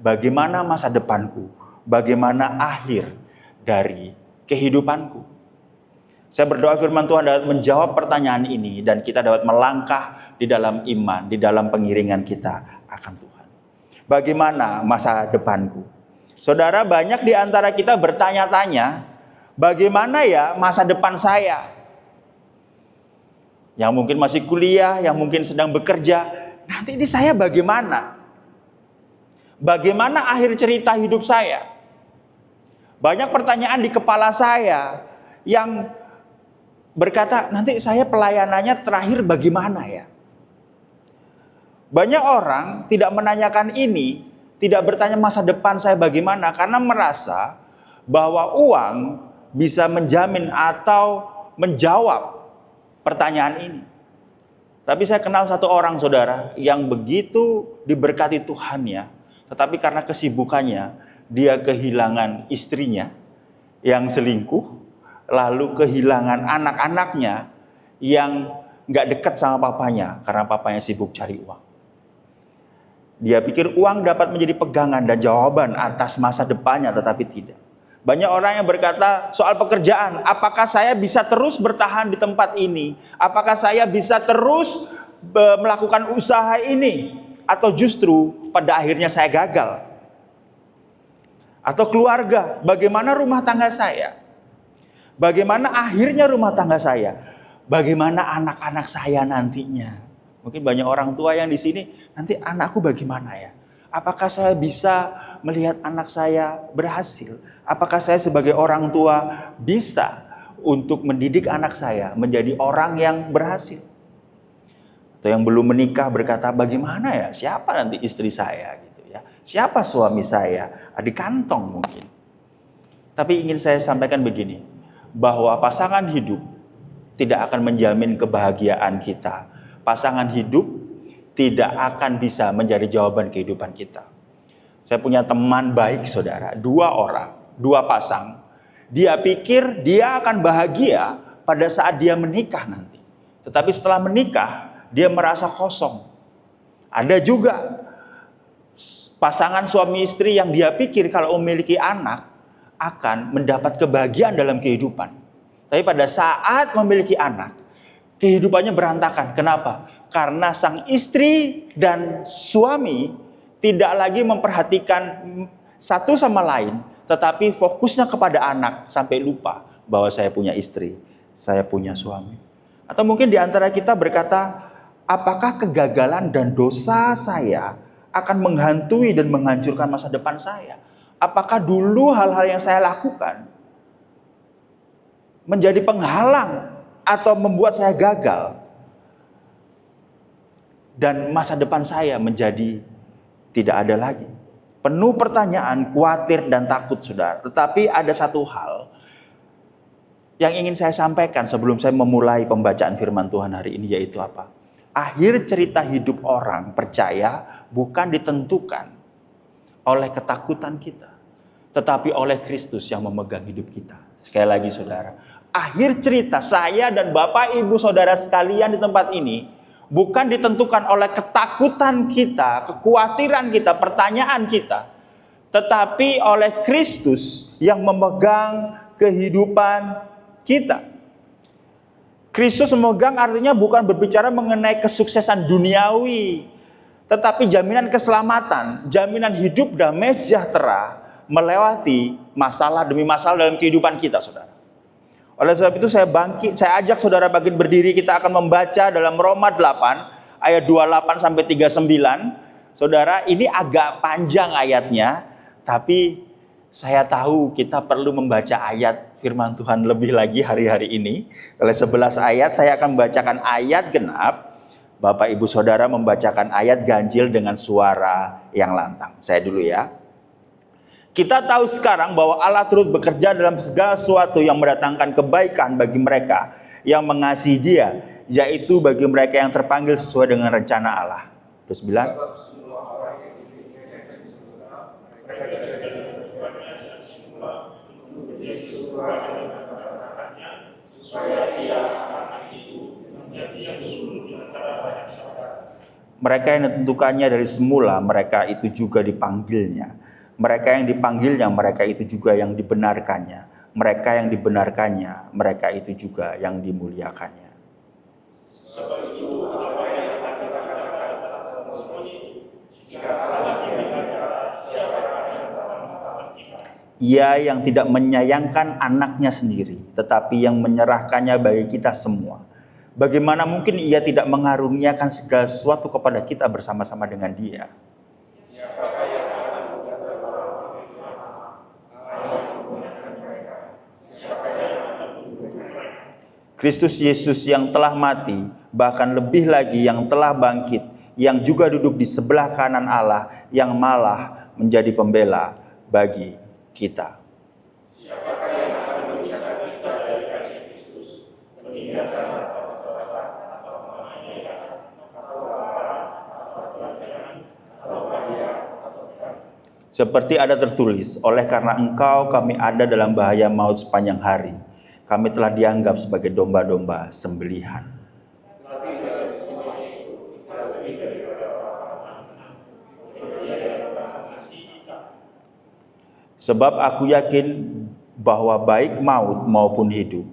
bagaimana masa depanku, bagaimana akhir dari kehidupanku. Saya berdoa firman Tuhan dapat menjawab pertanyaan ini dan kita dapat melangkah di dalam iman, di dalam pengiringan kita akan Tuhan. Bagaimana masa depanku? Saudara, banyak di antara kita bertanya-tanya, bagaimana ya masa depan saya? Yang mungkin masih kuliah, yang mungkin sedang bekerja, nanti ini saya bagaimana? Bagaimana akhir cerita hidup saya? Banyak pertanyaan di kepala saya yang berkata, nanti saya pelayanannya terakhir bagaimana ya? Banyak orang tidak menanyakan ini, tidak bertanya masa depan saya bagaimana, karena merasa bahwa uang bisa menjamin atau menjawab pertanyaan ini. Tapi saya kenal satu orang, saudara, yang begitu diberkati Tuhannya, tetapi karena kesibukannya, dia kehilangan istrinya yang selingkuh, lalu kehilangan anak-anaknya yang gak dekat sama papanya, karena papanya sibuk cari uang. Dia pikir uang dapat menjadi pegangan dan jawaban atas masa depannya, tetapi tidak. Banyak orang yang berkata soal pekerjaan, apakah saya bisa terus bertahan di tempat ini? Apakah saya bisa terus melakukan usaha ini? Atau justru pada akhirnya saya gagal? Atau keluarga, bagaimana rumah tangga saya? Bagaimana akhirnya rumah tangga saya? Bagaimana anak-anak saya nantinya? Mungkin banyak orang tua yang di sini, nanti anakku bagaimana ya? Apakah saya bisa melihat anak saya berhasil? Apakah saya sebagai orang tua bisa untuk mendidik anak saya menjadi orang yang berhasil? Atau yang belum menikah berkata, bagaimana ya? Siapa nanti istri saya gitu ya? Siapa suami saya? Di kantong mungkin. Tapi ingin saya sampaikan begini, bahwa pasangan hidup tidak akan menjamin kebahagiaan kita. Pasangan hidup tidak akan bisa menjadi jawaban kehidupan kita. Saya punya teman baik, saudara, 2 orang, 2 pasang. Dia pikir dia akan bahagia pada saat dia menikah nanti. Tetapi setelah menikah, dia merasa kosong. Ada juga pasangan suami istri yang dia pikir kalau memiliki anak akan mendapat kebahagiaan dalam kehidupan. Tapi pada saat memiliki anak, kehidupannya berantakan. Kenapa? Karena sang istri dan suami tidak lagi memperhatikan satu sama lain, tetapi fokusnya kepada anak sampai lupa bahwa saya punya istri, saya punya suami. Atau mungkin di antara kita berkata, apakah kegagalan dan dosa saya akan menghantui dan menghancurkan masa depan saya? Apakah dulu hal-hal yang saya lakukan menjadi penghalang atau membuat saya gagal dan masa depan saya menjadi tidak ada lagi? Penuh pertanyaan, khawatir dan takut, saudara. Tetapi ada satu hal yang ingin saya sampaikan sebelum saya memulai pembacaan firman Tuhan hari ini, yaitu apa? Akhir cerita hidup orang percaya bukan ditentukan oleh ketakutan kita, tetapi oleh Kristus yang memegang hidup kita. Sekali lagi, saudara, akhir cerita saya dan Bapak Ibu saudara sekalian di tempat ini bukan ditentukan oleh ketakutan kita, kekhawatiran kita, pertanyaan kita, tetapi oleh Kristus yang memegang kehidupan kita. Kristus memegang artinya bukan berbicara mengenai kesuksesan duniawi, tetapi jaminan keselamatan, jaminan hidup damai sejahtera melewati masalah demi masalah dalam kehidupan kita, saudara. Oleh sebab itu saya ajak saudara bangkit berdiri. Kita akan membaca dalam Roma 8 ayat 28 sampai 39. Saudara, ini agak panjang ayatnya, tapi saya tahu kita perlu membaca ayat firman Tuhan lebih lagi hari-hari ini. Oleh 11 ayat saya akan membacakan ayat genap. Bapak Ibu Saudara membacakan ayat ganjil dengan suara yang lantang. Saya dulu ya. Kita tahu sekarang bahwa Allah turut bekerja dalam segala sesuatu yang mendatangkan kebaikan bagi mereka yang mengasihi Dia, yaitu bagi mereka yang terpanggil sesuai dengan rencana Allah. Terus bilang, Mereka yang ditentukannya dari semula, mereka itu juga dipanggilnya. Mereka yang dipanggilnya, mereka itu juga yang dibenarkannya. Mereka yang dibenarkannya, mereka itu juga yang dimuliakannya. Sebab itu apa yang akan dikatakan semuanya, jika Allah diberkata, siapakah yang dapat melawan kita? Ia yang tidak menyayangkan anaknya sendiri, tetapi yang menyerahkannya bagi kita semua. Bagaimana mungkin ia tidak mengaruniakan segala sesuatu kepada kita bersama-sama dengan Dia? Kristus Yesus yang telah mati, bahkan lebih lagi yang telah bangkit, yang juga duduk di sebelah kanan Allah, yang malah menjadi pembela bagi kita. Siapakah yang akan memisahkan kita dari kasih Kristus? Penindasan seperti ada tertulis, oleh karena Engkau kami ada dalam bahaya maut sepanjang hari. Kami telah dianggap sebagai domba-domba sembelihan. Sebab aku yakin bahwa baik maut maupun hidup,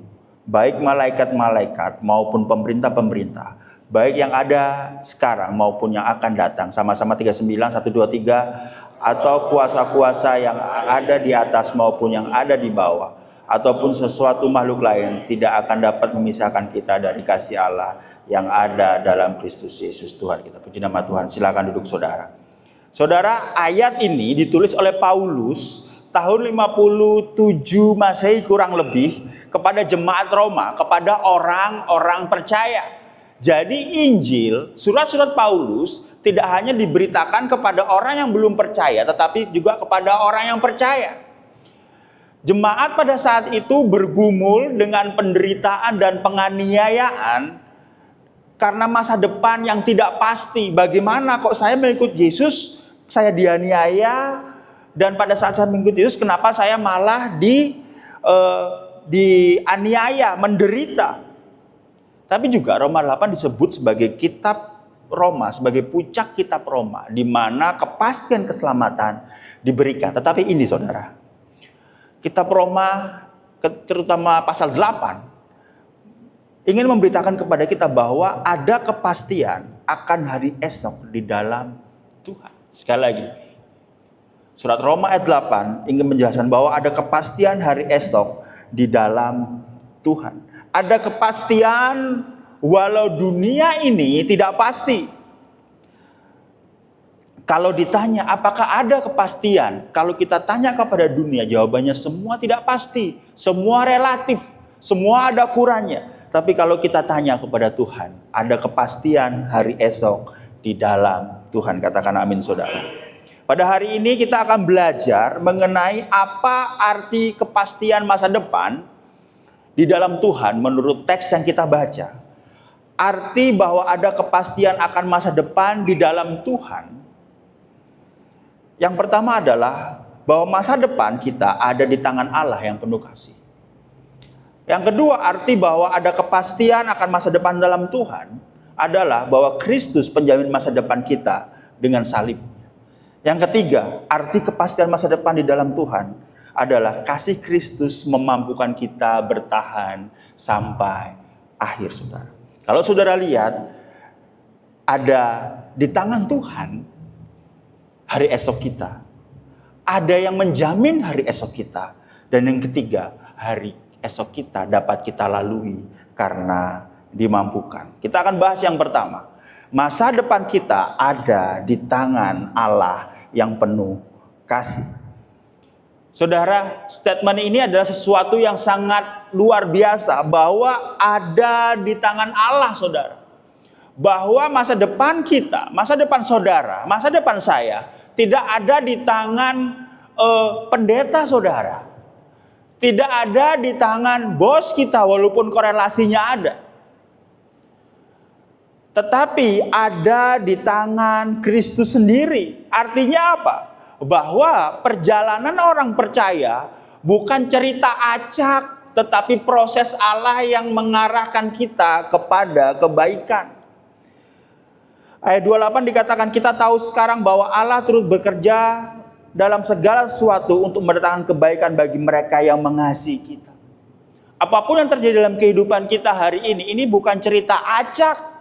baik malaikat-malaikat maupun pemerintah-pemerintah, baik yang ada sekarang maupun yang akan datang, sama-sama 39, 1, 2, 3, atau kuasa-kuasa yang ada di atas maupun yang ada di bawah, ataupun sesuatu makhluk lain tidak akan dapat memisahkan kita dari kasih Allah yang ada dalam Kristus Yesus Tuhan kita. Puji nama Tuhan. Silakan duduk saudara. Saudara, ayat ini ditulis oleh Paulus tahun 57 Masehi kurang lebih kepada jemaat Roma, kepada orang-orang percaya. Jadi Injil, surat-surat Paulus tidak hanya diberitakan kepada orang yang belum percaya, tetapi juga kepada orang yang percaya. Jemaat pada saat itu bergumul dengan penderitaan dan penganiayaan karena masa depan yang tidak pasti. Bagaimana kok saya mengikut Yesus, saya dianiaya, dan pada saat saya mengikut Yesus, kenapa saya malah dianiaya, menderita. Tapi juga Roma 8 disebut sebagai kitab Roma, sebagai puncak kitab Roma, di mana kepastian keselamatan diberikan. Tetapi ini saudara, kitab Roma, terutama pasal 8, ingin memberitakan kepada kita bahwa ada kepastian akan hari esok di dalam Tuhan. Sekali lagi, surat Roma ayat 8 ingin menjelaskan bahwa ada kepastian hari esok di dalam Tuhan. Ada kepastian walau dunia ini tidak pasti. Kalau ditanya apakah ada kepastian, kalau kita tanya kepada dunia, jawabannya semua tidak pasti, semua relatif, semua ada ukurannya. Tapi kalau kita tanya kepada Tuhan, ada kepastian hari esok di dalam Tuhan. Katakan amin saudara. Pada hari ini kita akan belajar mengenai apa arti kepastian masa depan di dalam Tuhan menurut teks yang kita baca. Arti bahwa ada kepastian akan masa depan di dalam Tuhan. Yang pertama adalah bahwa masa depan kita ada di tangan Allah yang penuh kasih. Yang kedua, arti bahwa ada kepastian akan masa depan dalam Tuhan adalah bahwa Kristus penjamin masa depan kita dengan salib. Yang ketiga, arti kepastian masa depan di dalam Tuhan adalah kasih Kristus memampukan kita bertahan sampai akhir, saudara. Kalau saudara lihat, ada di tangan Tuhan hari esok kita. Ada yang menjamin hari esok kita. Dan yang ketiga, hari esok kita dapat kita lalui karena dimampukan. Kita akan bahas yang pertama. Masa depan kita ada di tangan Allah yang penuh kasih. Saudara, statement ini adalah sesuatu yang sangat luar biasa. Bahwa ada di tangan Allah, saudara. Bahwa masa depan kita, masa depan saudara, masa depan saya tidak ada di tangan pendeta saudara. Tidak ada di tangan bos kita walaupun korelasinya ada. Tetapi ada di tangan Kristus sendiri. Artinya apa? Bahwa perjalanan orang percaya bukan cerita acak, tetapi proses Allah yang mengarahkan kita kepada kebaikan. Ayat 28 dikatakan kita tahu sekarang bahwa Allah turut bekerja dalam segala sesuatu untuk mendatangkan kebaikan bagi mereka yang mengasihi kita. Apapun yang terjadi dalam kehidupan kita hari ini bukan cerita acak.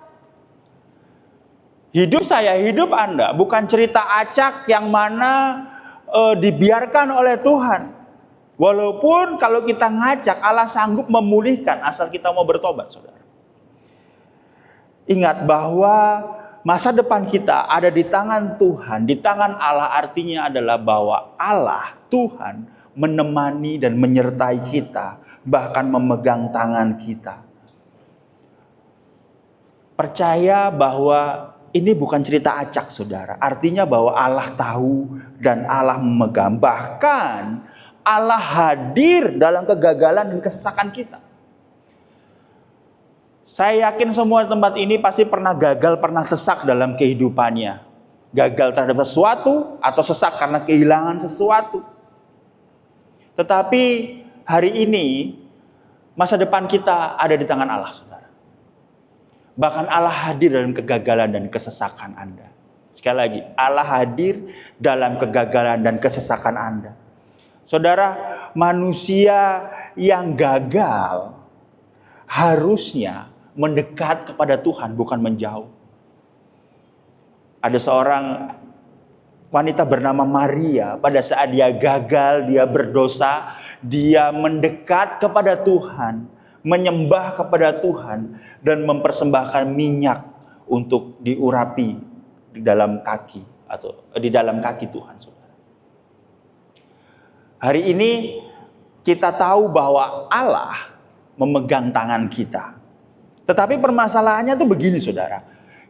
Hidup saya, hidup Anda, bukan cerita acak yang mana dibiarkan oleh Tuhan. Walaupun kalau kita ngacak, Allah sanggup memulihkan asal kita mau bertobat, saudara. Ingat bahwa masa depan kita ada di tangan Tuhan, di tangan Allah, artinya adalah bahwa Allah, Tuhan, menemani dan menyertai kita, bahkan memegang tangan kita. Percaya bahwa ini bukan cerita acak, saudara. Artinya bahwa Allah tahu dan Allah memegang. Bahkan Allah hadir dalam kegagalan dan kesesakan kita. Saya yakin semua tempat ini pasti pernah gagal, pernah sesak dalam kehidupannya. Gagal terhadap sesuatu atau sesak karena kehilangan sesuatu. Tetapi hari ini masa depan kita ada di tangan Allah, saudara. Bahkan Allah hadir dalam kegagalan dan kesesakan Anda. Sekali lagi, Allah hadir dalam kegagalan dan kesesakan Anda. Saudara, manusia yang gagal harusnya mendekat kepada Tuhan, bukan menjauh. Ada seorang wanita bernama Maria, pada saat dia gagal, dia berdosa, dia mendekat kepada Tuhan, menyembah kepada Tuhan, dan mempersembahkan minyak untuk diurapi di dalam kaki atau di dalam kaki Tuhan, saudara. Hari ini kita tahu bahwa Allah memegang tangan kita. Tetapi permasalahannya tuh begini, saudara.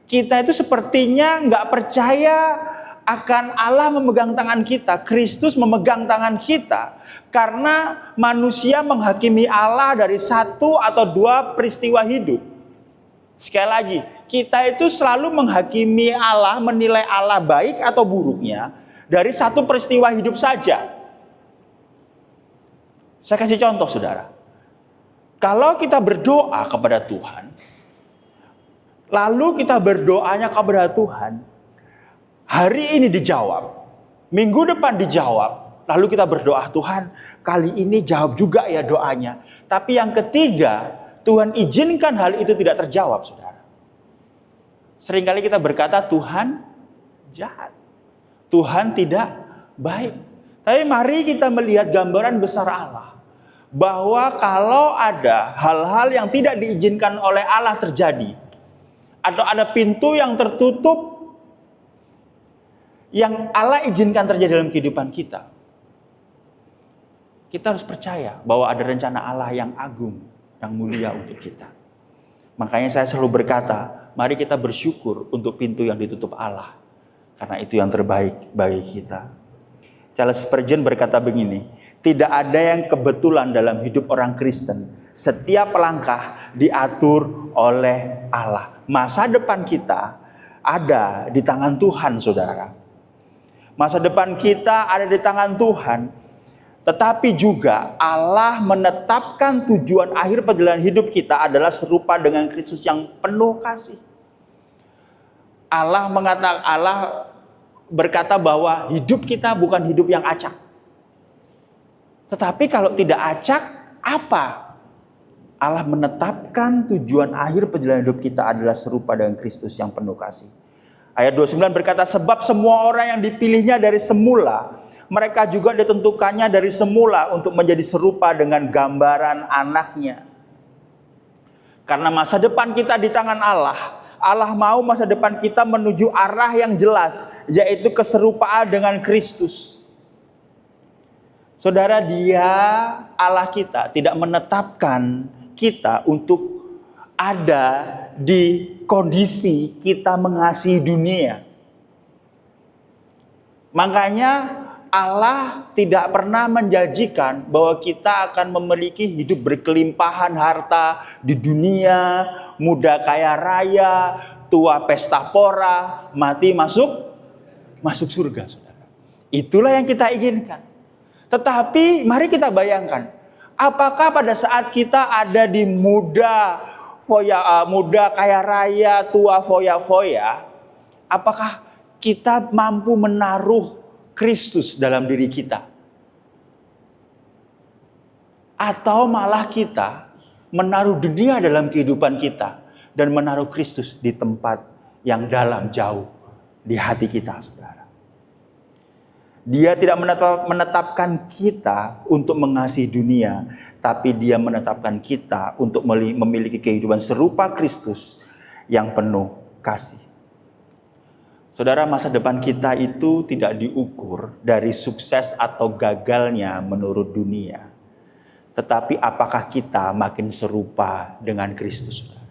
Kita itu sepertinya nggak percaya akan Allah memegang tangan kita, Kristus memegang tangan kita, karena manusia menghakimi Allah dari satu atau dua peristiwa hidup. Sekali lagi, kita itu selalu menghakimi Allah, menilai Allah baik atau buruknya dari satu peristiwa hidup saja. Saya kasih contoh, saudara. Kalau kita berdoa kepada Tuhan, lalu kita berdoanya kepada Tuhan, hari ini dijawab, minggu depan dijawab, lalu kita berdoa, Tuhan kali ini jawab juga ya doanya. Tapi yang ketiga, Tuhan izinkan hal itu tidak terjawab, saudara. Seringkali kita berkata, Tuhan jahat, Tuhan tidak baik. Tapi mari kita melihat gambaran besar Allah. Bahwa kalau ada hal-hal yang tidak diizinkan oleh Allah terjadi, atau ada pintu yang tertutup yang Allah izinkan terjadi dalam kehidupan kita, kita harus percaya bahwa ada rencana Allah yang agung, yang mulia untuk kita. Makanya saya selalu berkata, mari kita bersyukur untuk pintu yang ditutup Allah, karena itu yang terbaik bagi kita. Charles Spurgeon berkata begini, tidak ada yang kebetulan dalam hidup orang Kristen. Setiap langkah diatur oleh Allah. Masa depan kita ada di tangan Tuhan, saudara. Masa depan kita ada di tangan Tuhan. Tetapi juga Allah menetapkan tujuan akhir perjalanan hidup kita adalah serupa dengan Kristus yang penuh kasih. Allah berkata bahwa hidup kita bukan hidup yang acak. Tetapi kalau tidak acak, apa? Allah menetapkan tujuan akhir perjalanan hidup kita adalah serupa dengan Kristus yang penuh kasih. Ayat 29 berkata, sebab semua orang yang dipilihnya dari semula, mereka juga ditentukannya dari semula untuk menjadi serupa dengan gambaran anaknya. Karena masa depan kita di tangan Allah, Allah mau masa depan kita menuju arah yang jelas, yaitu keserupaan dengan Kristus. Saudara, Dia, Allah kita, tidak menetapkan kita untuk ada di kondisi kita mengasihi dunia. Makanya Allah tidak pernah menjanjikan bahwa kita akan memiliki hidup berkelimpahan harta di dunia, muda kaya raya, tua pesta pora, mati masuk surga, saudara. Itulah yang kita inginkan. Tetapi mari kita bayangkan, apakah pada saat kita ada di muda kaya raya, tua foya-foya, Apakah kita mampu menaruh Kristus dalam diri kita? Atau malah kita menaruh dunia dalam kehidupan kita dan menaruh Kristus di tempat yang dalam, jauh di hati kita, saudara. Dia tidak menetapkan kita untuk mengasihi dunia, tapi dia menetapkan kita untuk memiliki kehidupan serupa Kristus yang penuh kasih. Saudara, masa depan kita itu tidak diukur dari sukses atau gagalnya menurut dunia, tetapi apakah kita makin serupa dengan Kristus, saudara.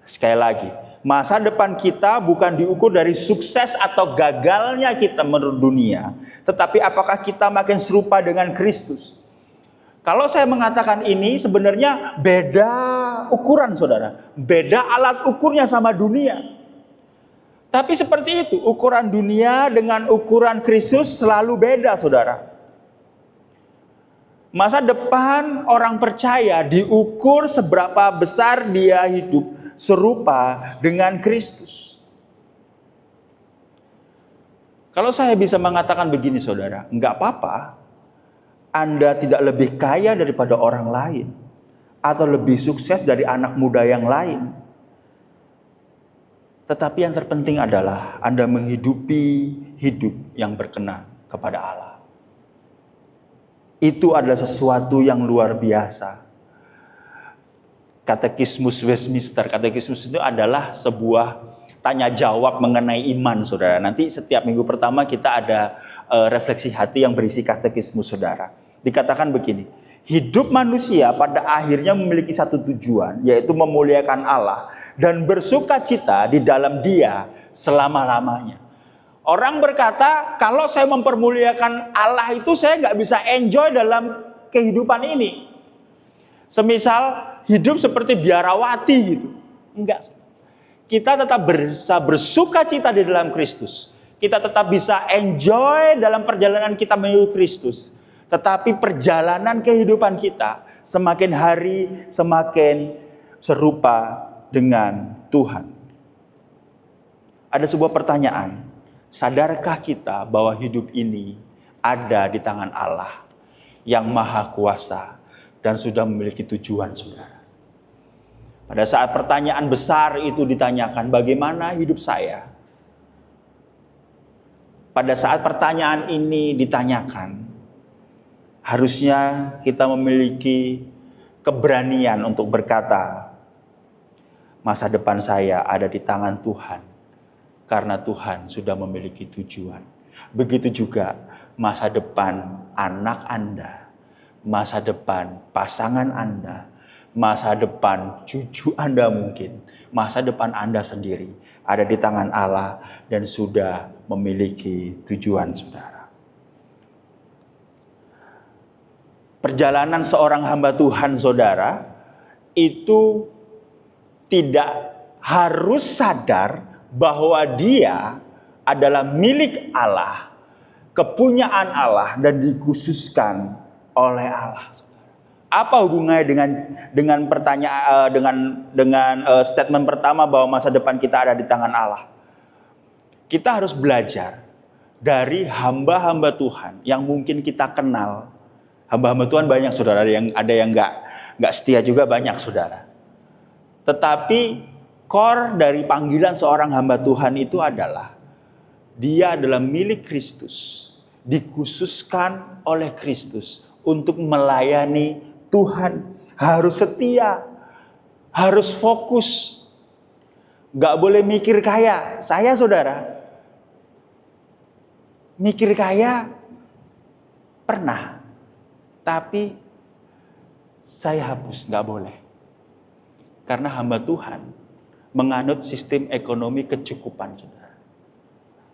Sekali lagi, masa depan kita bukan diukur dari sukses atau gagalnya kita menurut dunia, tetapi apakah kita makin serupa dengan Kristus. Kalau saya mengatakan ini, sebenarnya beda ukuran, saudara. Beda alat ukurnya sama dunia. Tapi seperti itu, ukuran dunia dengan ukuran Kristus selalu beda, saudara. Masa depan orang percaya diukur seberapa besar dia hidup serupa dengan Kristus. Kalau saya bisa mengatakan begini, saudara, enggak apa-apa Anda tidak lebih kaya daripada orang lain atau lebih sukses dari anak muda yang lain. Tetapi yang terpenting adalah Anda menghidupi hidup yang berkenan kepada Allah. Itu adalah sesuatu yang luar biasa. Katekismus Westminster, katekismus itu adalah sebuah tanya jawab mengenai iman, saudara. Nanti setiap minggu pertama kita ada refleksi hati yang berisi katekismus, saudara. Dikatakan begini, hidup manusia pada akhirnya memiliki satu tujuan, yaitu memuliakan Allah dan bersuka cita di dalam Dia selama-lamanya. Orang berkata, kalau saya mempermuliakan Allah itu saya nggak bisa enjoy dalam kehidupan ini. Semisal hidup seperti biarawati gitu. Enggak. Kita tetap bisa bersuka cita di dalam Kristus. Kita tetap bisa enjoy dalam perjalanan kita menuju Kristus. Tetapi perjalanan kehidupan kita semakin hari semakin serupa dengan Tuhan. Ada sebuah pertanyaan. Sadarkah kita bahwa hidup ini ada di tangan Allah yang Maha Kuasa dan sudah memiliki tujuan, saudara? Pada saat pertanyaan besar itu ditanyakan, bagaimana hidup saya? Pada saat pertanyaan ini ditanyakan, harusnya kita memiliki keberanian untuk berkata, masa depan saya ada di tangan Tuhan. Karena Tuhan sudah memiliki tujuan. Begitu juga masa depan anak Anda, masa depan pasangan Anda, masa depan cucu Anda mungkin, masa depan Anda sendiri ada di tangan Allah dan sudah memiliki tujuan, saudara. Perjalanan seorang hamba Tuhan, saudara, itu tidak harus sadar bahwa dia adalah milik Allah, kepunyaan Allah dan dikhususkan oleh Allah. Apa hubungannya dengan pertanyaan dengan statement pertama bahwa masa depan kita ada di tangan Allah? Kita harus belajar dari hamba-hamba Tuhan yang mungkin kita kenal. Hamba-hamba Tuhan banyak, saudara, ada yang nggak setia juga banyak, saudara. Tetapi core dari panggilan seorang hamba Tuhan itu adalah dia adalah milik Kristus, dikhususkan oleh Kristus untuk melayani Tuhan, harus setia, harus fokus, gak boleh mikir kaya. Saya, saudara, mikir kaya pernah, tapi saya hapus, gak boleh, karena hamba Tuhan menganut sistem ekonomi kecukupan, saudara.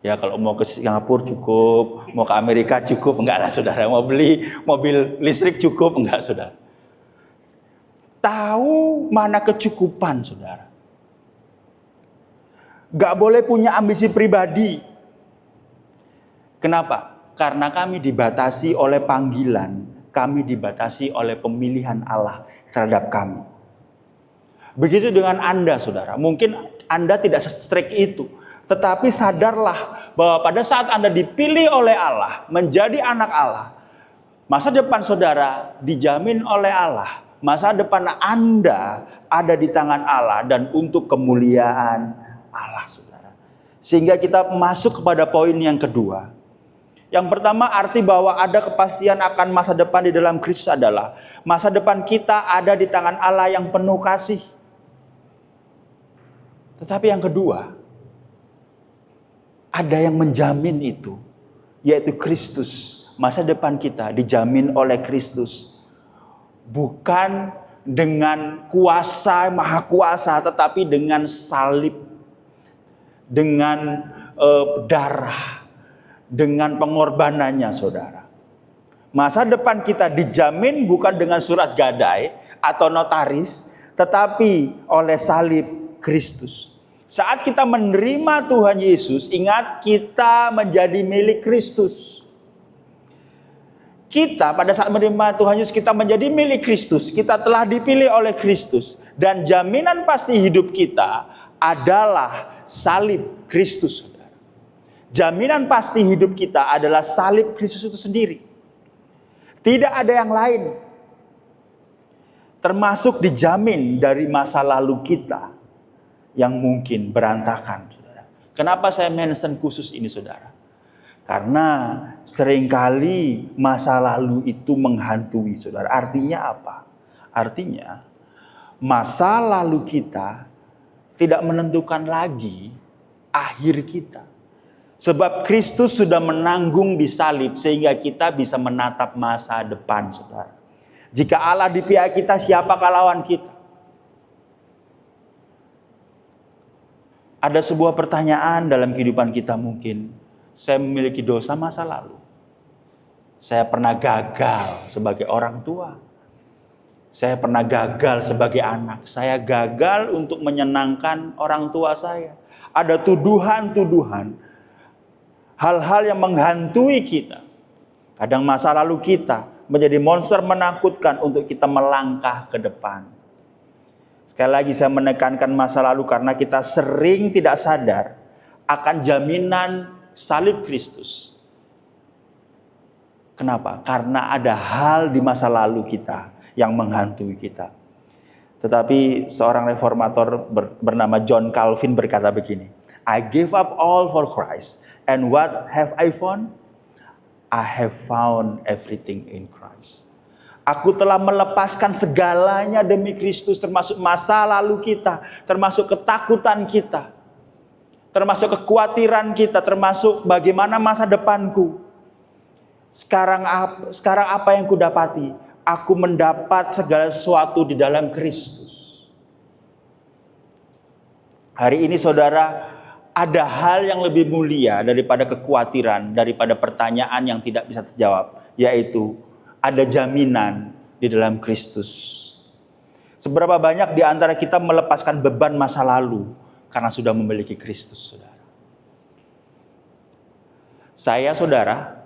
Ya, kalau mau ke Singapura cukup, mau ke Amerika cukup, enggak lah, saudara. Mau beli mobil listrik cukup, enggak, saudara. Tahu mana kecukupan, saudara. Enggak boleh punya ambisi pribadi. Kenapa? Karena kami dibatasi oleh panggilan, kami dibatasi oleh pemilihan Allah terhadap kami. Begitu dengan Anda, saudara. Mungkin Anda tidak se-strict itu. Tetapi sadarlah bahwa pada saat Anda dipilih oleh Allah, menjadi anak Allah, masa depan saudara dijamin oleh Allah. Masa depan Anda ada di tangan Allah dan untuk kemuliaan Allah, saudara. Sehingga kita masuk kepada poin yang kedua. Yang pertama, arti bahwa ada kepastian akan masa depan di dalam Kristus adalah masa depan kita ada di tangan Allah yang penuh kasih. Tetapi yang kedua, ada yang menjamin itu, yaitu Kristus. Masa depan kita dijamin oleh Kristus. Bukan dengan kuasa, maha kuasa, tetapi dengan salib, dengan darah, dengan pengorbanannya, saudara. Masa depan kita dijamin bukan dengan surat gadai atau notaris, tetapi oleh salib Kristus. Saat kita menerima Tuhan Yesus, ingat kita menjadi milik Kristus. Kita pada saat menerima Tuhan Yesus, kita menjadi milik Kristus. Kita telah dipilih oleh Kristus. Dan jaminan pasti hidup kita adalah salib Kristus. Jaminan pasti hidup kita adalah salib Kristus itu sendiri. Tidak ada yang lain. Termasuk dijamin dari masa lalu kita yang mungkin berantakan, saudara. Kenapa saya mention khusus ini, saudara? Karena seringkali masa lalu itu menghantui, saudara. Artinya apa? Artinya masa lalu kita tidak menentukan lagi akhir kita. Sebab Kristus sudah menanggung di salib sehingga kita bisa menatap masa depan, saudara. Jika Allah di pihak kita, siapakah lawan kita? Ada sebuah pertanyaan dalam kehidupan kita mungkin. Saya memiliki dosa masa lalu. Saya pernah gagal sebagai orang tua. Saya pernah gagal sebagai anak. Saya gagal untuk menyenangkan orang tua saya. Ada tuduhan-tuduhan. Hal-hal yang menghantui kita. Kadang masa lalu kita menjadi monster menakutkan untuk kita melangkah ke depan. Sekali lagi saya menekankan masa lalu karena kita sering tidak sadar akan jaminan salib Kristus. Kenapa? Karena ada hal di masa lalu kita yang menghantui kita. Tetapi seorang reformator bernama John Calvin berkata begini, I gave up all for Christ, and what have I found? I have found everything in Christ. Aku telah melepaskan segalanya demi Kristus, termasuk masa lalu kita, termasuk ketakutan kita, termasuk kekhawatiran kita, termasuk bagaimana masa depanku. Sekarang apa yang kudapati? Aku mendapat segala sesuatu di dalam Kristus. Hari ini saudara, ada hal yang lebih mulia daripada kekhawatiran, daripada pertanyaan yang tidak bisa terjawab, yaitu ada jaminan di dalam Kristus. Seberapa banyak di antara kita melepaskan beban masa lalu karena sudah memiliki Kristus, saudara. Saya, saudara,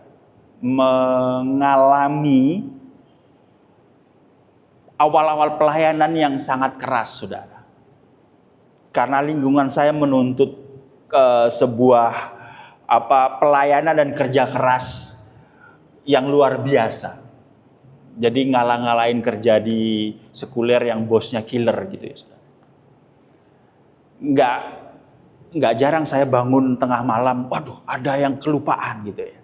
mengalami awal-awal pelayanan yang sangat keras, saudara. Karena lingkungan saya menuntut sebuah pelayanan dan kerja keras yang luar biasa. Jadi ngalah-ngalahin kerja di sekuler yang bosnya killer gitu ya, saudara. Nggak jarang saya bangun tengah malam, waduh ada yang kelupaan gitu ya.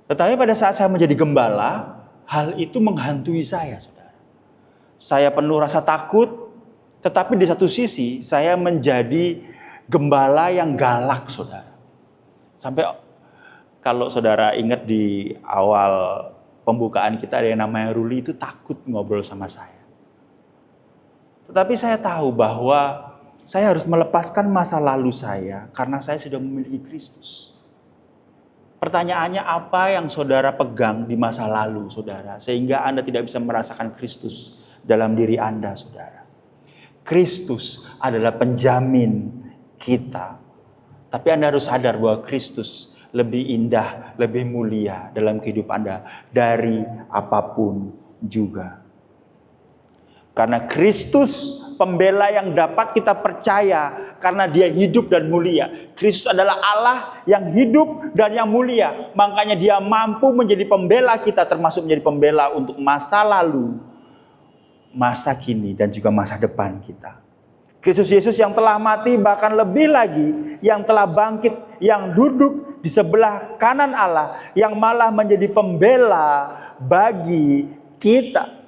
Tetapi pada saat saya menjadi gembala, hal itu menghantui saya, saudara. Saya penuh rasa takut, tetapi di satu sisi saya menjadi gembala yang galak, saudara. Sampai kalau saudara ingat di awal pembukaan kita ada yang namanya Ruli itu takut ngobrol sama saya. Tetapi saya tahu bahwa saya harus melepaskan masa lalu saya karena saya sudah memiliki Kristus. Pertanyaannya apa yang saudara pegang di masa lalu, saudara, sehingga Anda tidak bisa merasakan Kristus dalam diri Anda, saudara. Kristus adalah penjamin kita. Tapi Anda harus sadar bahwa Kristus lebih indah, lebih mulia dalam kehidupan Anda dari apapun juga. Karena Kristus pembela yang dapat kita percaya karena dia hidup dan mulia. Kristus adalah Allah yang hidup dan yang mulia. Makanya dia mampu menjadi pembela kita, termasuk menjadi pembela untuk masa lalu, masa kini, dan juga masa depan kita. Kristus Yesus yang telah mati, bahkan lebih lagi yang telah bangkit, yang duduk di sebelah kanan Allah, yang malah menjadi pembela bagi kita.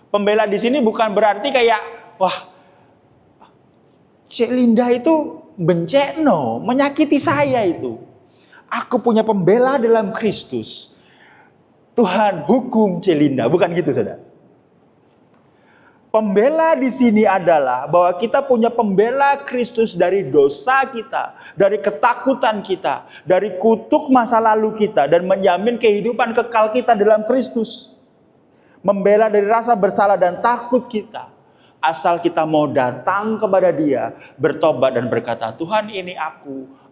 Pembela di sini bukan berarti kayak, wah, Cik Linda itu bencekno, menyakiti saya itu. Aku punya pembela dalam Kristus. Tuhan hukum Cik Linda, bukan gitu, saudara. Pembela di sini adalah bahwa kita punya pembela Kristus dari dosa kita, dari ketakutan kita, dari kutuk masa lalu kita, dan menjamin kehidupan kekal kita dalam Kristus. Membela dari rasa bersalah dan takut kita. Asal kita mau datang kepada Dia, bertobat dan berkata, Tuhan ini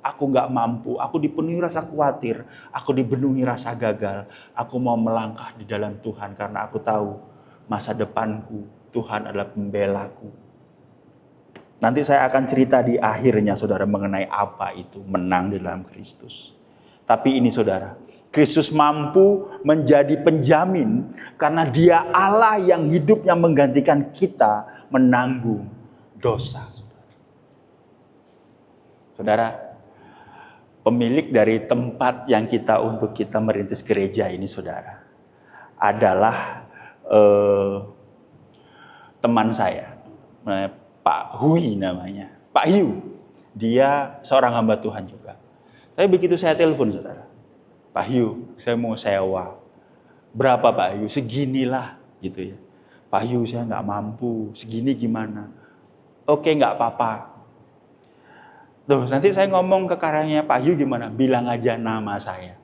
aku gak mampu, aku dipenuhi rasa khawatir, aku dipenuhi rasa gagal. Aku mau melangkah di dalam Tuhan karena aku tahu masa depanku, Tuhan adalah pembelaku. Nanti saya akan cerita di akhirnya, saudara, mengenai apa itu menang di dalam Kristus. Tapi ini, saudara, Kristus mampu menjadi penjamin karena Dia Allah yang hidupnya menggantikan kita menanggung dosa. Saudara, pemilik dari tempat yang untuk kita merintis gereja ini, saudara, adalah teman saya, Pak Hui namanya, Pak Hiu. Dia seorang hamba Tuhan juga. Tapi begitu saya telepon, saudara, Pak Hiu, saya mau sewa. Berapa Pak Hiu? Seginilah, gitu ya. Pak Hiu, saya nggak mampu. Segini gimana? Oke, nggak apa-apa. Tuh, nanti saya ngomong ke karangnya, Pak Hiu gimana? Bilang aja nama saya.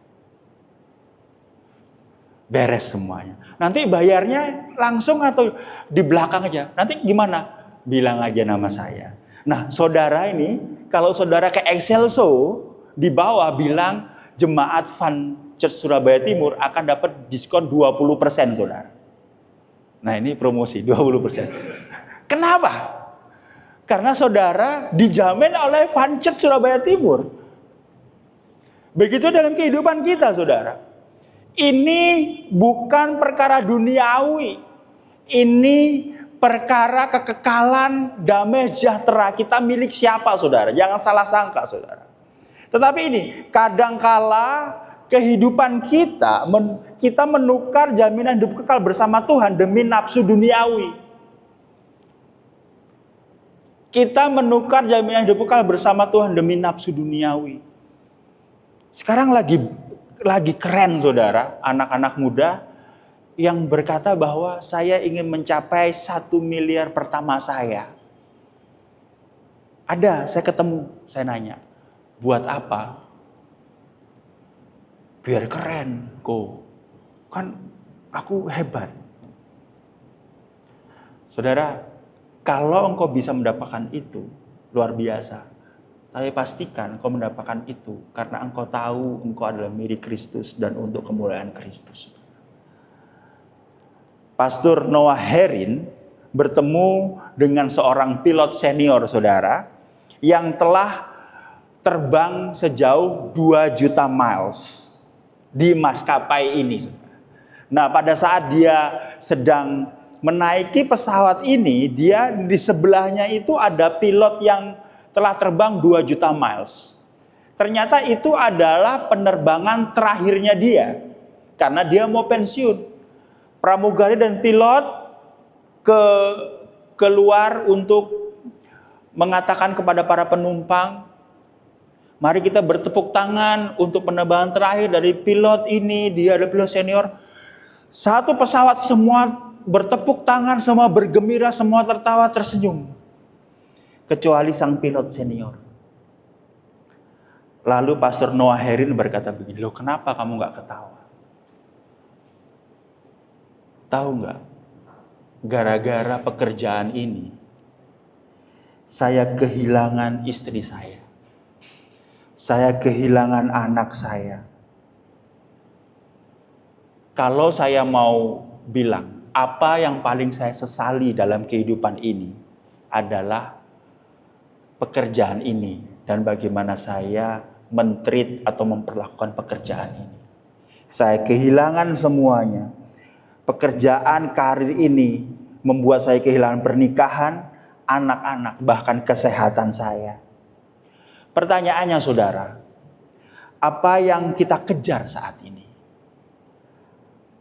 Beres semuanya. Nanti bayarnya langsung atau di belakang aja? Nanti gimana? Bilang aja nama saya. Nah, saudara ini, kalau saudara ke Excelso, di bawah bilang, Jemaat Van Church Surabaya Timur akan dapat diskon 20%, saudara. Nah, ini promosi 20%. Kenapa? Karena saudara dijamin oleh Van Church Surabaya Timur. Begitu dalam kehidupan kita, saudara. Ini bukan perkara duniawi. Ini perkara kekekalan, damai sejahtera. Kita milik siapa, saudara? Jangan salah sangka, saudara. Tetapi ini, kadangkala kehidupan kita menukar jaminan hidup kekal bersama Tuhan demi nafsu duniawi. Kita menukar jaminan hidup kekal bersama Tuhan demi nafsu duniawi. Sekarang lagi keren, saudara, anak-anak muda yang berkata bahwa saya ingin mencapai 1 miliar pertama saya. Ada, saya ketemu, saya nanya. Buat apa? Biar keren, kok. Kan aku hebat. Saudara, kalau engkau bisa mendapatkan itu, luar biasa. Tapi pastikan engkau mendapatkan itu karena engkau tahu engkau adalah milik Kristus dan untuk kemuliaan Kristus. Pastor Noah Herin bertemu dengan seorang pilot senior, saudara, yang telah terbang sejauh 2 juta miles di maskapai ini. Nah, pada saat dia sedang menaiki pesawat ini, dia di sebelahnya itu ada pilot yang telah terbang 2 juta miles. Ternyata itu adalah penerbangan terakhirnya dia, karena dia mau pensiun. Pramugari dan pilot keluar untuk mengatakan kepada para penumpang, mari kita bertepuk tangan untuk penerbangan terakhir dari pilot ini. Dia adalah pilot senior. Satu pesawat semua bertepuk tangan, semua bergembira, semua tertawa, tersenyum. Kecuali sang pilot senior. Lalu Pastor Noah Herin berkata begini, loh kenapa kamu gak ketawa? Tahu gak? Gara-gara pekerjaan ini, saya kehilangan istri saya. Saya kehilangan anak saya. Kalau saya mau bilang, apa yang paling saya sesali dalam kehidupan ini adalah pekerjaan ini dan bagaimana saya men-treat atau memperlakukan pekerjaan ini. Saya kehilangan semuanya. Pekerjaan, karir ini membuat saya kehilangan pernikahan, anak-anak, bahkan kesehatan saya. Pertanyaannya saudara, apa yang kita kejar saat ini?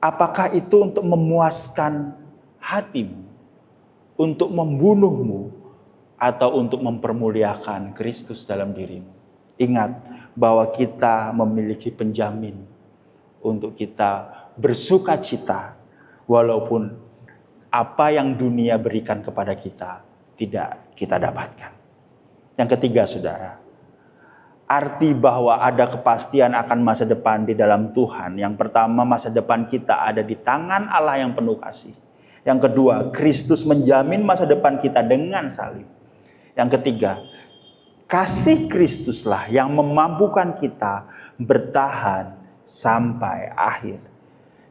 Apakah itu untuk memuaskan hatimu, untuk membunuhmu, atau untuk mempermuliakan Kristus dalam dirimu? Ingat bahwa kita memiliki penjamin untuk kita bersuka cita walaupun apa yang dunia berikan kepada kita tidak kita dapatkan. Yang ketiga saudara, arti bahwa ada kepastian akan masa depan di dalam Tuhan. Yang pertama, masa depan kita ada di tangan Allah yang penuh kasih. Yang kedua, Kristus menjamin masa depan kita dengan salib. Yang ketiga, kasih Kristuslah yang memampukan kita bertahan sampai akhir.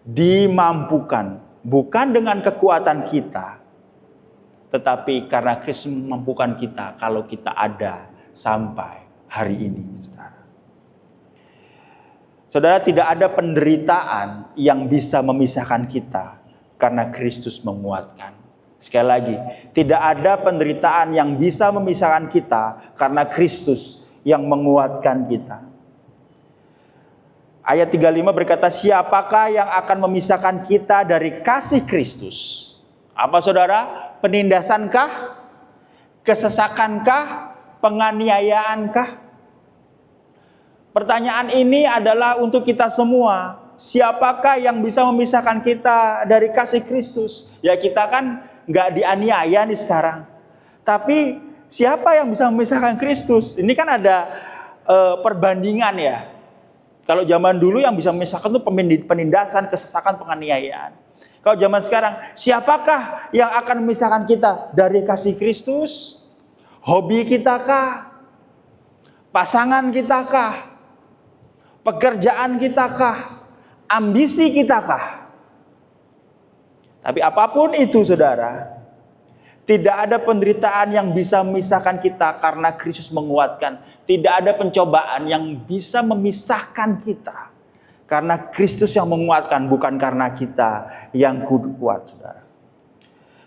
Dimampukan, bukan dengan kekuatan kita, tetapi karena Kristus memampukan kita kalau kita ada sampai hari ini. Saudara, tidak ada penderitaan yang bisa memisahkan kita karena Kristus menguatkan. Sekali lagi, tidak ada penderitaan yang bisa memisahkan kita karena Kristus yang menguatkan kita. Ayat 35 berkata, siapakah yang akan memisahkan kita dari kasih Kristus? Apa saudara? Penindasankah? Kesesakankah? Penganiayaankah? Pertanyaan ini adalah untuk kita semua. Siapakah yang bisa memisahkan kita dari kasih Kristus? Ya kita kan nggak dianiaya nih sekarang. Tapi siapa yang bisa memisahkan Kristus? Ini kan ada perbandingan ya. Kalau zaman dulu yang bisa memisahkan itu penindasan, kesesakan, penganiayaan. Kalau zaman sekarang, siapakah yang akan memisahkan kita dari kasih Kristus? Hobi kita kah? Pasangan kita kah? Pekerjaan kita kah? Ambisi kita kah? Tapi apapun itu saudara, tidak ada penderitaan yang bisa memisahkan kita karena Kristus menguatkan. Tidak ada pencobaan yang bisa memisahkan kita karena Kristus yang menguatkan, bukan karena kita yang kuat, saudara.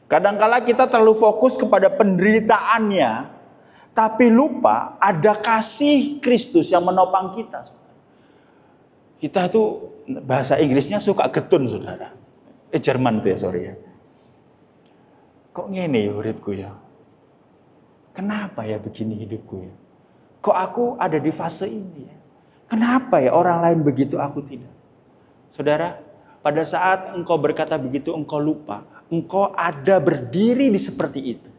Kadangkala kita terlalu fokus kepada penderitaannya, tapi lupa ada kasih Kristus yang menopang kita. Kita tuh bahasa Inggrisnya suka getun, saudara. Jerman tuh ya, sorry ya. Kok ngene ya uripku ya? Kenapa ya begini hidupku ya? Kok aku ada di fase ini ya? Kenapa ya orang lain begitu, aku tidak? Saudara, pada saat engkau berkata begitu, engkau lupa. Engkau ada berdiri di seperti itu.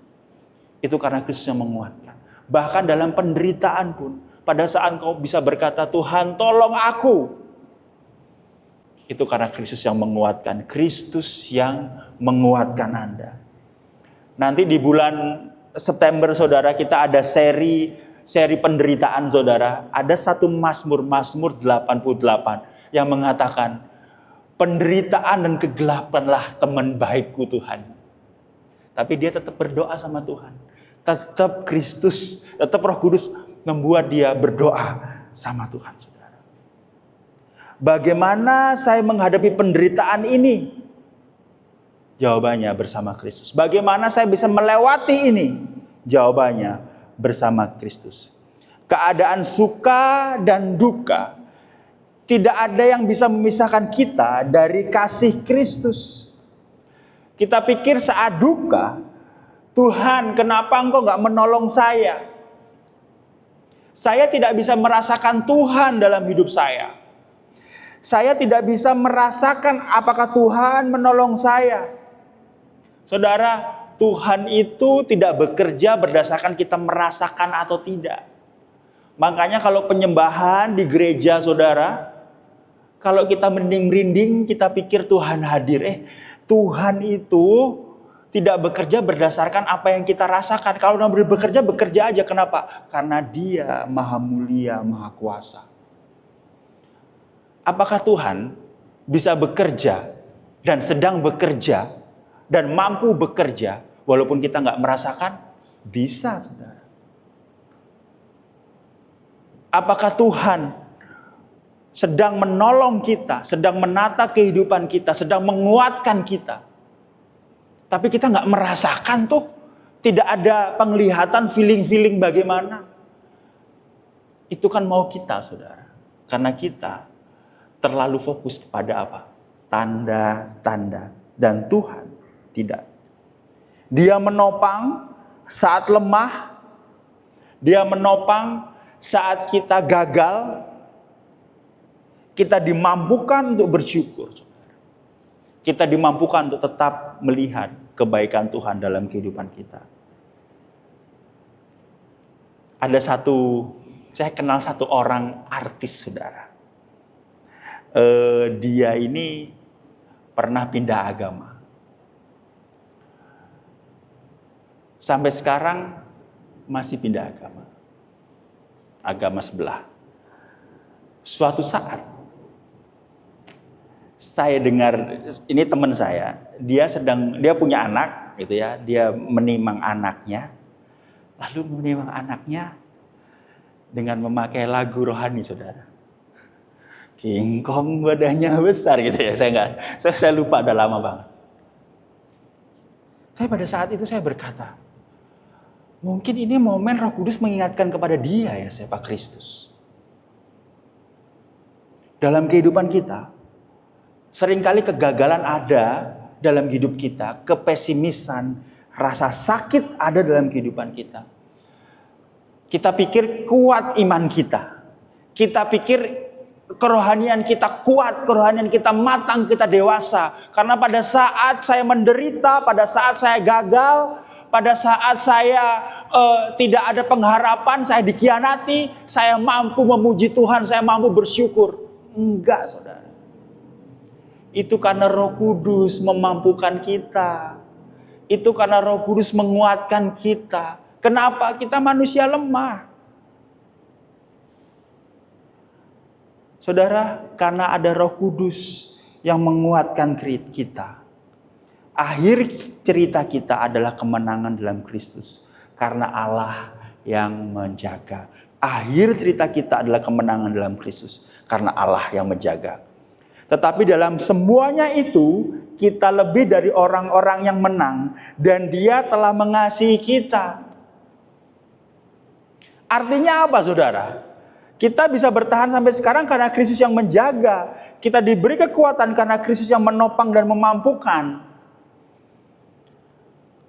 Itu karena Kristus yang menguatkan. Bahkan dalam penderitaan pun, pada saat engkau bisa berkata, Tuhan tolong aku. Itu karena Kristus yang menguatkan. Kristus yang menguatkan Anda. Nanti di bulan September saudara, kita ada seri penderitaan saudara. Ada satu Mazmur 88 yang mengatakan, penderitaan dan kegelapanlah teman baikku Tuhan. Tapi dia tetap berdoa sama Tuhan. Tetap Kristus, tetap Roh Kudus membuat dia berdoa sama Tuhan saudara. Bagaimana saya menghadapi penderitaan ini? Jawabannya bersama Kristus. Bagaimana saya bisa melewati ini? Jawabannya bersama Kristus. Keadaan suka dan duka, tidak ada yang bisa memisahkan kita dari kasih Kristus. Kita pikir saat duka, Tuhan kenapa engkau gak menolong saya? Saya tidak bisa merasakan Tuhan dalam hidup saya. Saya tidak bisa merasakan apakah Tuhan menolong saya. Saudara, Tuhan itu tidak bekerja berdasarkan kita merasakan atau tidak. Makanya kalau penyembahan di gereja saudara, kalau kita merinding-merinding, kita pikir Tuhan hadir. Tuhan itu tidak bekerja berdasarkan apa yang kita rasakan. Kalau Nabi bekerja aja. Kenapa? Karena Dia Maha Mulia, Maha Kuasa. Apakah Tuhan bisa bekerja dan sedang bekerja dan mampu bekerja walaupun kita nggak merasakan? Bisa, saudara. Apakah Tuhan sedang menolong kita, sedang menata kehidupan kita, sedang menguatkan kita. Tapi kita nggak merasakan tuh, tidak ada penglihatan, feeling bagaimana. Itu kan mau kita, saudara. Karena kita terlalu fokus kepada apa? Tanda-tanda. Dan Tuhan tidak. Dia menopang saat lemah. Dia menopang saat kita gagal. Kita dimampukan untuk bersyukur. Kita dimampukan untuk tetap melihat kebaikan Tuhan dalam kehidupan kita. Saya kenal satu orang artis, saudara. Dia ini pernah pindah agama. Sampai sekarang masih pindah agama. Agama sebelah. Suatu saat saya dengar, ini teman saya, dia punya anak gitu ya, dia menimang anaknya. Lalu menimang anaknya dengan memakai lagu rohani, saudara. King Kong badannya besar gitu ya. Saya lupa, udah lama banget. Pada saat itu saya berkata, mungkin ini momen Roh Kudus mengingatkan kepada dia ya, siapa Kristus. Dalam kehidupan kita, seringkali kegagalan ada dalam hidup kita, kepesimisan, rasa sakit ada dalam kehidupan kita. Kita pikir kuat iman kita. Kita pikir kerohanian kita kuat, kerohanian kita matang, kita dewasa. Karena pada saat saya menderita, pada saat saya gagal, pada saat saya tidak ada pengharapan, saya dikhianati, saya mampu memuji Tuhan, saya mampu bersyukur. Enggak, saudara. Itu karena Roh Kudus memampukan kita. Itu karena Roh Kudus menguatkan kita. Kenapa? Kita manusia lemah. Saudara, karena ada Roh Kudus yang menguatkan kita. Akhir cerita kita adalah kemenangan dalam Kristus. Karena Allah yang menjaga. Akhir cerita kita adalah kemenangan dalam Kristus. Karena Allah yang menjaga. Tetapi dalam semuanya itu, kita lebih dari orang-orang yang menang. Dan Dia telah mengasihi kita. Artinya apa, saudara? Kita bisa bertahan sampai sekarang karena Kristus yang menjaga. Kita diberi kekuatan karena Kristus yang menopang dan memampukan.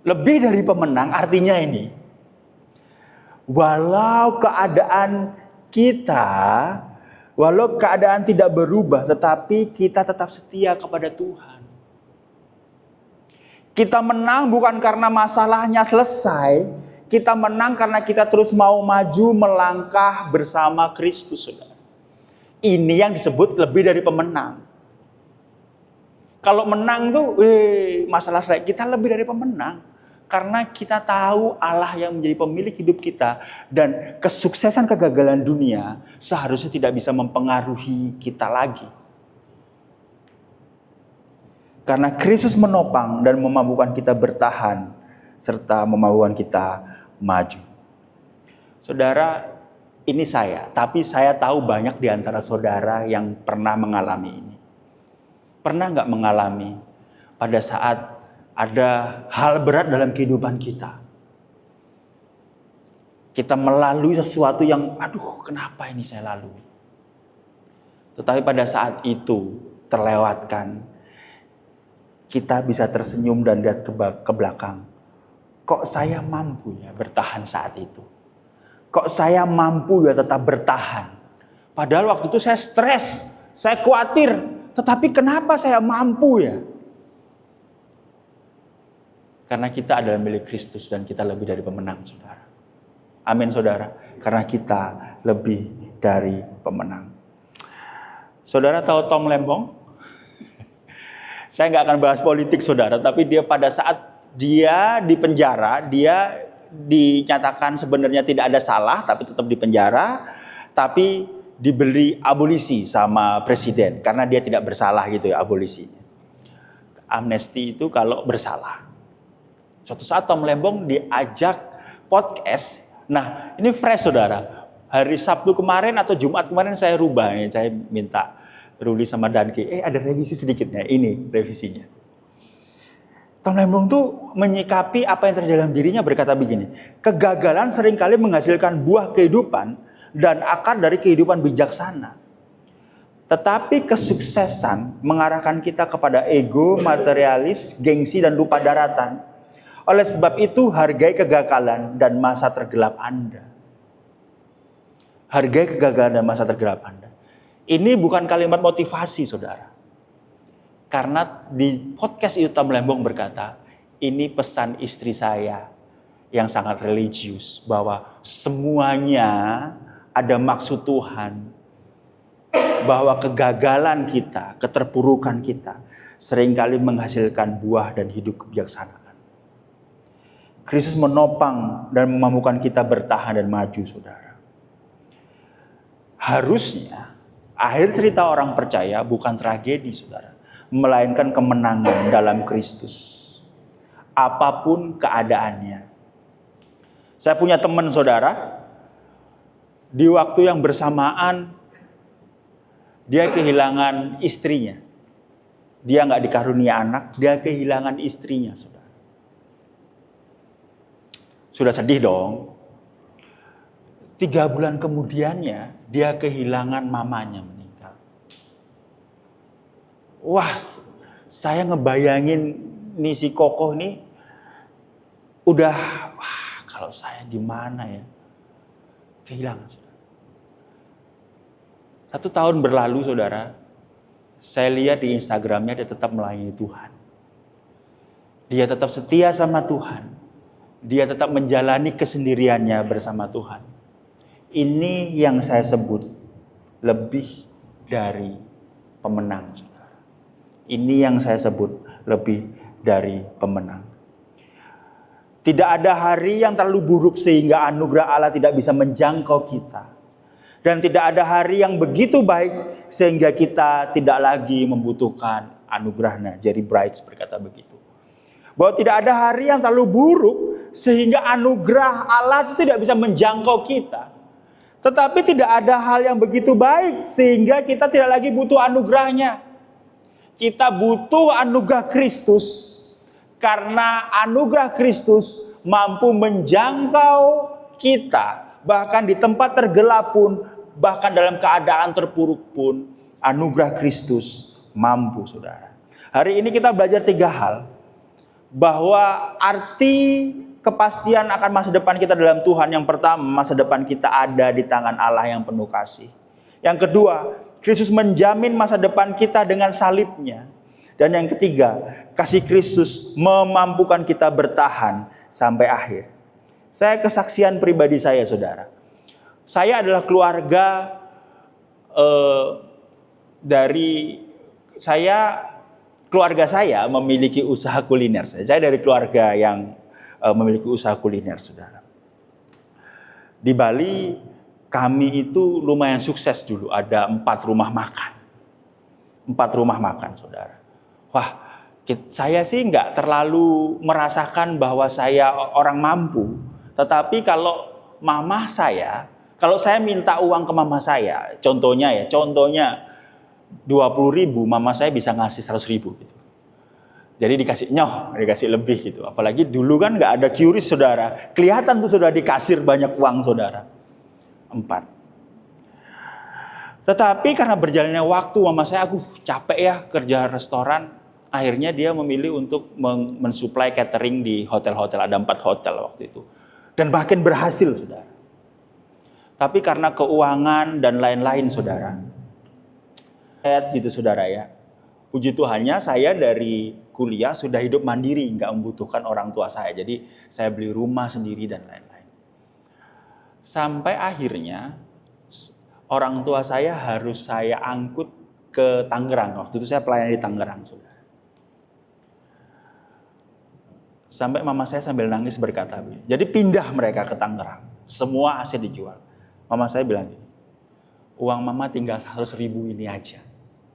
Lebih dari pemenang, artinya ini. Walau keadaan tidak berubah, tetapi kita tetap setia kepada Tuhan. Kita menang bukan karena masalahnya selesai. Kita menang karena kita terus mau maju melangkah bersama Kristus, saudara. Ini yang disebut lebih dari pemenang. Kalau menang tuh, masalah selesai. Kita lebih dari pemenang. Karena kita tahu Allah yang menjadi pemilik hidup kita. Dan kesuksesan kegagalan dunia seharusnya tidak bisa mempengaruhi kita lagi. Karena Kristus menopang dan memampukan kita bertahan. Serta memampukan kita maju. Saudara, ini saya. Tapi saya tahu banyak di antara saudara yang pernah mengalami ini. Pernah nggak mengalami pada saat ada hal berat dalam kehidupan kita? Kita melalui sesuatu yang, kenapa ini saya lalui? Tetapi pada saat itu terlewatkan, kita bisa tersenyum dan lihat ke belakang. Kok saya mampu ya bertahan saat itu? Kok saya mampu ya tetap bertahan? Padahal waktu itu saya stres, saya khawatir. Tetapi kenapa saya mampu ya? Karena kita adalah milik Kristus dan kita lebih dari pemenang, saudara. Amin, saudara. Karena kita lebih dari pemenang. Saudara tahu Tom Lembong? Saya nggak akan bahas politik, saudara. Tapi dia pada saat dia di penjara, dia dinyatakan sebenarnya tidak ada salah, tapi tetap di penjara, tapi diberi abolisi sama presiden karena dia tidak bersalah gitu ya, abolisi. Amnesti itu kalau bersalah. Suatu saat Tom Lembong diajak podcast. Nah, ini fresh, saudara. Hari Sabtu kemarin atau Jumat kemarin saya rubah, ya. Saya minta Ruli sama Danke, ada revisi sedikitnya, ini revisinya. Tom Lembong tuh menyikapi apa yang terjadi dalam dirinya berkata begini, kegagalan seringkali menghasilkan buah kehidupan dan akar dari kehidupan bijaksana. Tetapi kesuksesan mengarahkan kita kepada ego, materialis, gengsi, dan lupa daratan. Oleh sebab itu, hargai kegagalan dan masa tergelap Anda. Hargai kegagalan dan masa tergelap Anda. Ini bukan kalimat motivasi, saudara. Karena di podcast itu Tom Lembong berkata, ini pesan istri saya yang sangat religius, bahwa semuanya ada maksud Tuhan. Bahwa kegagalan kita, keterpurukan kita, seringkali menghasilkan buah dan hidup kebijaksanaan. Kristus menopang dan memampukan kita bertahan dan maju, saudara. Harusnya, akhir cerita orang percaya bukan tragedi, saudara, melainkan kemenangan dalam Kristus. Apapun keadaannya. Saya punya teman, saudara, di waktu yang bersamaan, dia kehilangan istrinya. Dia nggak dikarunia anak, dia kehilangan istrinya, saudara. Sudah sedih dong. 3 bulan kemudiannya, dia kehilangan mamanya meninggal. Wah, saya ngebayangin nih si Kokoh nih, udah, kalau saya gimana ya? Kehilangan. 1 tahun berlalu, saudara, saya lihat di Instagramnya dia tetap melayani Tuhan. Dia tetap setia sama Tuhan. Dia tetap menjalani kesendiriannya bersama Tuhan. Ini yang saya sebut lebih dari pemenang, saudara. Ini yang saya sebut lebih dari pemenang. Tidak ada hari yang terlalu buruk sehingga anugerah Allah tidak bisa menjangkau kita. Dan tidak ada hari yang begitu baik sehingga kita tidak lagi membutuhkan anugerahnya. Jerry Bright berkata begitu. Bahwa tidak ada hari yang terlalu buruk sehingga anugerah Allah itu tidak bisa menjangkau kita. Tetapi tidak ada hal yang begitu baik sehingga kita tidak lagi butuh anugerahnya. Kita butuh anugerah Kristus. Karena anugerah Kristus mampu menjangkau kita. Bahkan di tempat tergelap pun, bahkan dalam keadaan terpuruk pun, anugerah Kristus mampu, saudara. Hari ini kita belajar 3 hal. Bahwa arti kepastian akan masa depan kita dalam Tuhan. Yang pertama, masa depan kita ada di tangan Allah yang penuh kasih. Yang kedua, Kristus menjamin masa depan kita dengan salibnya. Dan yang ketiga, kasih Kristus memampukan kita bertahan sampai akhir. Saya kesaksian pribadi saya, saudara. Saya adalah keluarga keluarga saya memiliki usaha kuliner. Saya dari keluarga yang memiliki usaha kuliner, saudara. Di Bali kami itu lumayan sukses dulu, ada 4 rumah makan. 4 rumah makan, saudara. Wah, saya sih nggak terlalu merasakan bahwa saya orang mampu. Tetapi kalau kalau saya minta uang ke mama saya, contohnya 20.000, mama saya bisa ngasih 100.000 gitu. Jadi dikasih lebih gitu. Apalagi dulu kan nggak ada QRIS, saudara. Kelihatan tuh sudah dikasir banyak uang, saudara. 4. Tetapi karena berjalannya waktu, mama saya, capek ya kerja restoran. Akhirnya dia memilih untuk mensuplai catering di hotel-hotel. Ada 4 hotel waktu itu. Dan bahkan berhasil, saudara. Tapi karena keuangan dan lain-lain, saudara. Gitu, saudara ya. Puji Tuhannya saya dari kuliah sudah hidup mandiri, nggak membutuhkan orang tua saya. Jadi saya beli rumah sendiri dan lain-lain. Sampai akhirnya orang tua saya harus saya angkut ke Tangerang. Waktu itu saya pelayan di Tangerang, saudara. Sampai mama saya sambil nangis berkata, jadi pindah mereka ke Tangerang. Semua aset dijual. Mama saya bilang gini, uang mama tinggal 100.000 ini aja.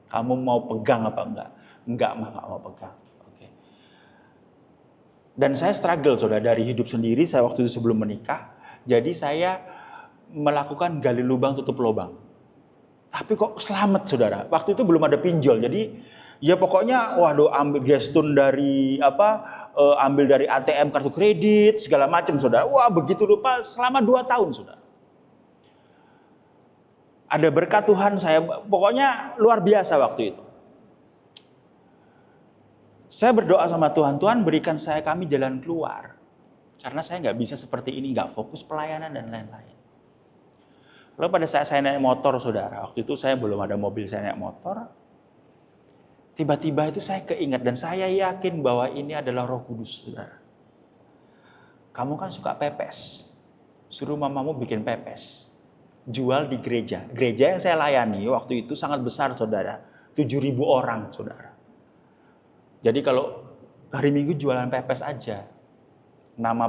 Kamu mau pegang apa enggak? Enggak, mah enggak mau pegang. Oke. Dan saya struggle, saudara, dari hidup sendiri. Saya waktu itu sebelum menikah. Jadi saya melakukan gali lubang tutup lubang. Tapi kok selamat saudara. Waktu itu belum ada pinjol. Jadi ya pokoknya waduh ambil gestun dari ambil dari ATM kartu kredit segala macam saudara. Wah begitu lupa selama 2 tahun saudara. Ada berkat Tuhan saya pokoknya luar biasa waktu itu. Saya berdoa sama Tuhan, Tuhan berikan kami jalan keluar. Karena saya nggak bisa seperti ini, nggak fokus pelayanan dan lain-lain. Lalu pada saat saya naik motor saudara, waktu itu saya belum ada mobil, saya naik motor. Tiba-tiba itu saya keingat dan saya yakin bahwa ini adalah Roh Kudus saudara. Kamu kan suka pepes, suruh mamamu bikin pepes. Jual di gereja. Gereja yang saya layani waktu itu sangat besar saudara, 7.000 orang saudara. Jadi kalau hari Minggu jualan pepes aja, nama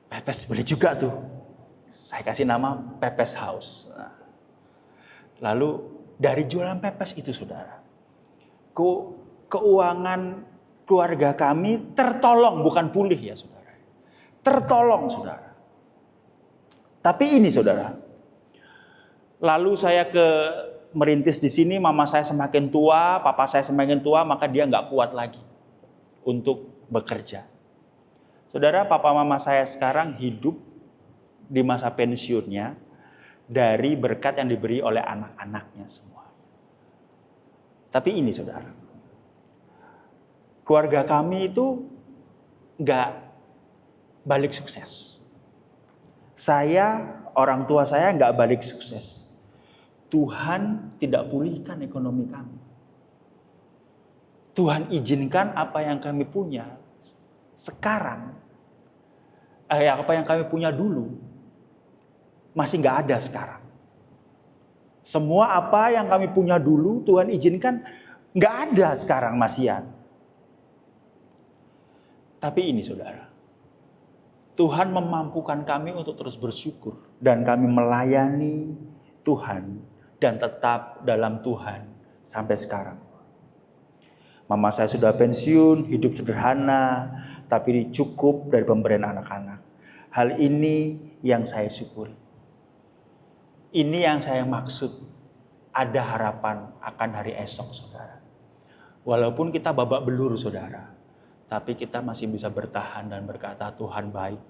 pepes boleh juga tuh. Saya kasih nama Pepes House. Nah, lalu dari jualan pepes itu saudara, keuangan keluarga kami tertolong, bukan pulih ya saudara. Tertolong saudara. Tapi ini saudara, lalu saya merintis di sini, mama saya semakin tua, papa saya semakin tua, maka dia nggak kuat lagi untuk bekerja. Saudara, papa mama saya sekarang hidup di masa pensiunnya dari berkat yang diberi oleh anak-anaknya semua. Tapi ini saudara, keluarga kami itu nggak balik sukses. Orang tua saya nggak balik sukses. Tuhan tidak pulihkan ekonomi kami. Tuhan izinkan apa yang kami punya sekarang, apa yang kami punya dulu, masih nggak ada sekarang. Semua apa yang kami punya dulu Tuhan izinkan nggak ada sekarang masihan. Tapi ini saudara, Tuhan memampukan kami untuk terus bersyukur dan kami melayani Tuhan dan tetap dalam Tuhan sampai sekarang. Mama saya sudah pensiun, hidup sederhana, tapi cukup dari pemberian anak-anak. Hal ini yang saya syukuri. Ini yang saya maksud, ada harapan akan hari esok saudara. Walaupun kita babak belur saudara, tapi kita masih bisa bertahan dan berkata Tuhan baik.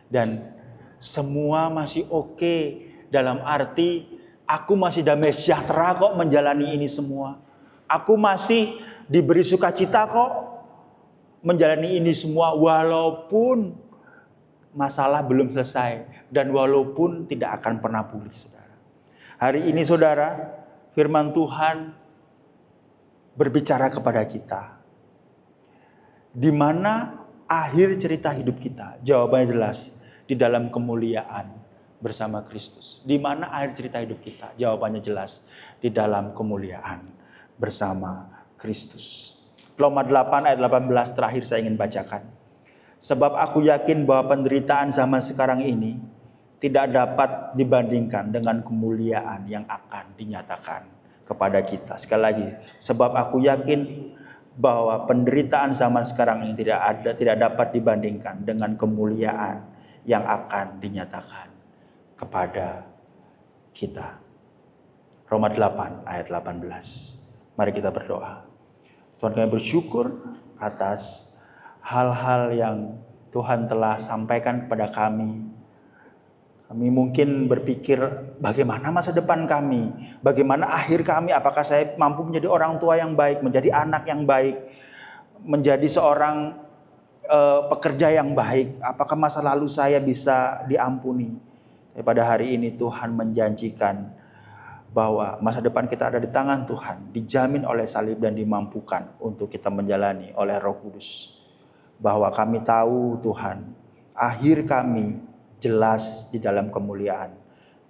Dan semua masih oke, dalam arti aku masih damai sejahtera kok menjalani ini semua. Aku masih diberi sukacita kok menjalani ini semua walaupun masalah belum selesai dan walaupun tidak akan pernah pulih saudara. Hari ini saudara, firman Tuhan berbicara kepada kita. Di mana akhir cerita hidup kita? Jawabannya jelas, di dalam kemuliaan bersama Kristus. Di mana akhir cerita hidup kita? Jawabannya jelas, di dalam kemuliaan bersama Kristus. Roma 8 ayat 18 terakhir saya ingin bacakan. Sebab aku yakin bahwa penderitaan zaman sekarang ini tidak dapat dibandingkan dengan kemuliaan yang akan dinyatakan kepada kita. Sekali lagi, sebab aku yakin bahwa penderitaan zaman sekarang ini tidak dapat dibandingkan dengan kemuliaan yang akan dinyatakan kepada kita. Roma 8 ayat 18. Mari kita berdoa. Tuhan, kami bersyukur atas hal-hal yang Tuhan telah sampaikan kepada kami. Kami mungkin berpikir bagaimana masa depan kami, bagaimana akhir kami, apakah saya mampu menjadi orang tua yang baik, menjadi anak yang baik, menjadi seorang pekerja yang baik, apakah masa lalu saya bisa diampuni. Tapi pada hari ini Tuhan menjanjikan bahwa masa depan kita ada di tangan Tuhan, dijamin oleh salib dan dimampukan untuk kita menjalani oleh Roh Kudus. Bahwa kami tahu Tuhan, akhir kami jelas di dalam kemuliaan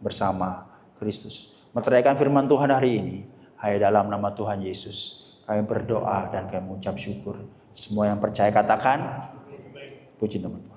bersama Kristus. Meteraikan firman Tuhan hari ini, hanya dalam nama Tuhan Yesus kami berdoa dan kami mengucap syukur. Semua yang percaya katakan, puji nama Tuhan.